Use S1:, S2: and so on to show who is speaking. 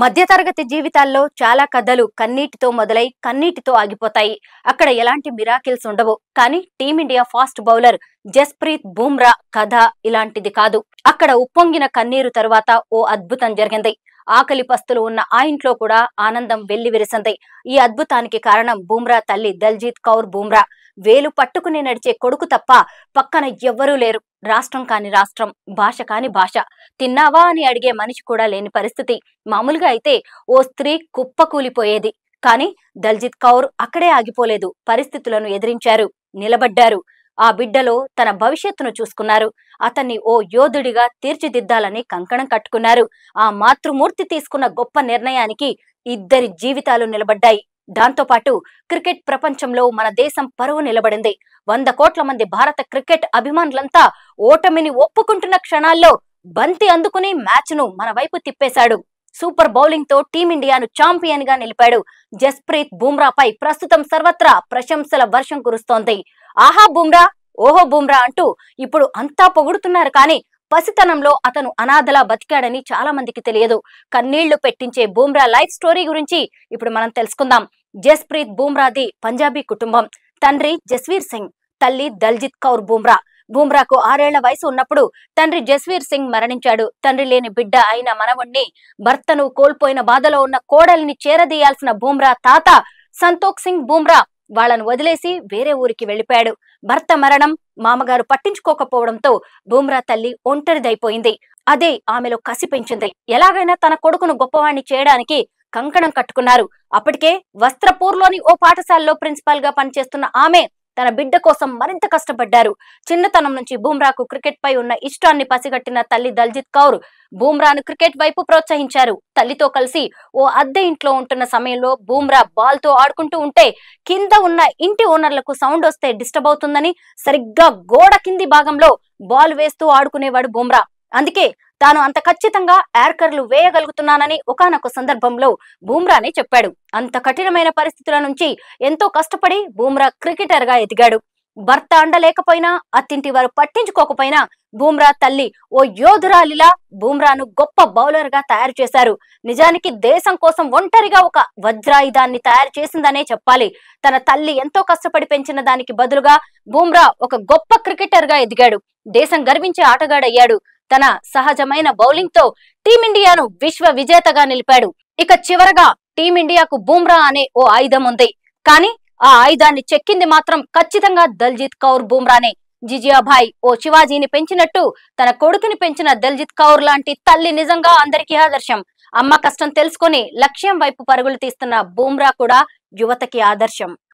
S1: మధ్యతరగతి జీవితాల్లో చాలా కథలు కన్నీటితో మొదలై కన్నీటితో ఆగిపోతాయి. అక్కడ ఎలాంటి మిరాకిల్స్ ఉండవు. కానీ team India fast bowler Jasprit Bumrah కథ ఇలాంటిది కాదు. అక్కడ ఉప్పొంగిన కన్నీరు తరువాత ఓ అద్భుతం జరిగింది. ఆకలి పస్తులు ఉన్న ఆ ఇంట్లో కూడా ఆనందం వెల్లివిరిసింది. ఈ అద్భుతానికి కారణం బుమ్రా తల్లి దల్జీత్ కౌర్ బుమ్రా. వేలు పట్టుకుని నడిచే కొడుకు తప్ప పక్కన ఎవ్వరూ లేరు. రాష్ట్రం కాని రాష్ట్రం, భాష కాని భాష, తిన్నావా అని అడిగే మనిషి కూడా లేని పరిస్థితి. మామూలుగా అయితే ఓ స్త్రీ కుప్పకూలిపోయేది. కానీ దల్జీత్ కౌర్ అక్కడే ఆగిపోలేదు. పరిస్థితులను ఎదిరించారు, నిలబడ్డారు. ఆ బిడ్డలో తన భవిష్యత్తును చూసుకున్నారు. అతన్ని ఓ యోధుడిగా తీర్చిదిద్దాలని కంకణం కట్టుకున్నారు. ఆ మాతృమూర్తి తీసుకున్న గొప్ప నిర్ణయానికి ఇద్దరి జీవితాలు నిలబడ్డాయి. దాంతోపాటు క్రికెట్ ప్రపంచంలో మన దేశం పరువు నిలబడింది. 100 కోట్ల మంది భారత క్రికెట్ అభిమానులంతా ఓటమిని ఒప్పుకుంటున్న క్షణాల్లో బంతి అందుకుని మ్యాచ్ ను మన వైపు తిప్పేశాడు. సూపర్ బౌలింగ్ తో టీమిండియాను ఛాంపియన్ గా నిలిపాడు. జస్ప్రీత్ బుమ్రాపై ప్రస్తుతం సర్వత్రా ప్రశంసల వర్షం కురుస్తోంది. ఆహా బుమ్రా, ఓహో బుమ్రా అంటూ ఇప్పుడు అంతా పొగుడుతున్నారు. కానీ పసితనంలో అతను అనాథలా బతికాడని చాలా మందికి తెలియదు. కన్నీళ్లు పెట్టించే బుమ్రా లైఫ్ స్టోరీ గురించి ఇప్పుడు మనం తెలుసుకుందాం. జస్ప్రీత్ బుమ్రాది పంజాబీ కుటుంబం. తండ్రి జస్వీర్ సింగ్, తల్లి దల్జీత్ కౌర్ బుమ్రా. బుమ్రాకు 6 ఏళ్ల వయసు ఉన్నప్పుడు తండ్రి జస్వీర్ సింగ్ మరణించాడు. తండ్రి లేని బిడ్డ అయిన మనవణ్ణి, భర్తను కోల్పోయిన బాధలో ఉన్న కోడలిని చేరదీయాల్సిన బుమ్రా తాత సంతోక్ సింగ్ బుమ్రా వాళ్లను వదిలేసి వేరే ఊరికి వెళ్లిపోయాడు. భర్త మరణం, మామగారు పట్టించుకోకపోవడంతో బుమ్రా తల్లి ఒంటరిదైపోయింది. అదే ఆమెలో కసి పెంచింది. ఎలాగైనా తన కొడుకును గొప్పవాణ్ణి చేయడానికి కంకణం కట్టుకున్నారు. అప్పటికే వస్త్రపూర్లోని ఓ పాఠశాలలో ప్రిన్సిపాల్ గా పనిచేస్తున్న ఆమె తన బిడ్డ కోసం మరింత కష్టపడ్డారు. చిన్నతనం నుంచి బుమ్రాకు క్రికెట్ పై ఉన్న ఇష్టాన్ని పసిగట్టిన తల్లి దల్జీత్ కౌర్ బుమ్రాను క్రికెట్ వైపు ప్రోత్సహించారు. తల్లితో కలిసి ఓ అద్దె ఇంట్లో ఉంటున్న సమయంలో బుమ్రా బాల్ తో ఆడుకుంటూ ఉంటే కింద ఉన్న ఇంటి ఓనర్లకు సౌండ్ వస్తే డిస్టర్బ్ అవుతుందని సరిగ్గా గోడ కింది భాగంలో బాల్ వేస్తూ ఆడుకునేవాడు బుమ్రా. అందుకే తాను అంత ఖచ్చితంగా యార్కర్లు వేయగలుగుతున్నానని ఒకానొక సందర్భంలో బుమ్రానే చెప్పాడు. అంత కఠినమైన పరిస్థితుల నుంచి ఎంతో కష్టపడి బుమ్రా క్రికెటర్ గా ఎదిగాడు. భర్త అండలేకపోయినా, అత్తింటి వారు పట్టించుకోకపోయినా బుమ్రా తల్లి ఓ యోధురాలిలా బుమ్రాను గొప్ప బౌలర్ గా తయారు చేశారు. నిజానికి దేశం కోసం ఒంటరిగా ఒక వజ్రాయుధాన్ని తయారు చేసిందనే చెప్పాలి. తన తల్లి ఎంతో కష్టపడి పెంచిన దానికి బదులుగా బుమ్రా ఒక గొప్ప క్రికెటర్ గా ఎదిగాడు. దేశం గర్వించే ఆటగాడయ్యాడు. తన సహజమైన బౌలింగ్ తో టీమిండియాను విశ్వ విజేతగా నిలిపాడు. ఇక చివరగా టీమిండియాకు బుమ్రా అనే ఓ ఆయుధం ఉంది. కానీ ఆ ఆయుధాన్ని చెక్కింది మాత్రం ఖచ్చితంగా దల్జీత్ కౌర్ బుమ్రానే. జిజియాభాయ్ ఓ శివాజీని పెంచినట్టు తన కొడుకుని పెంచిన దల్జీత్ కౌర్ లాంటి తల్లి నిజంగా అందరికీ ఆదర్శం. అమ్మ కష్టం తెలుసుకొని లక్ష్యం వైపు పరుగులు తీస్తున్న బుమ్రా కూడా యువతకి ఆదర్శం.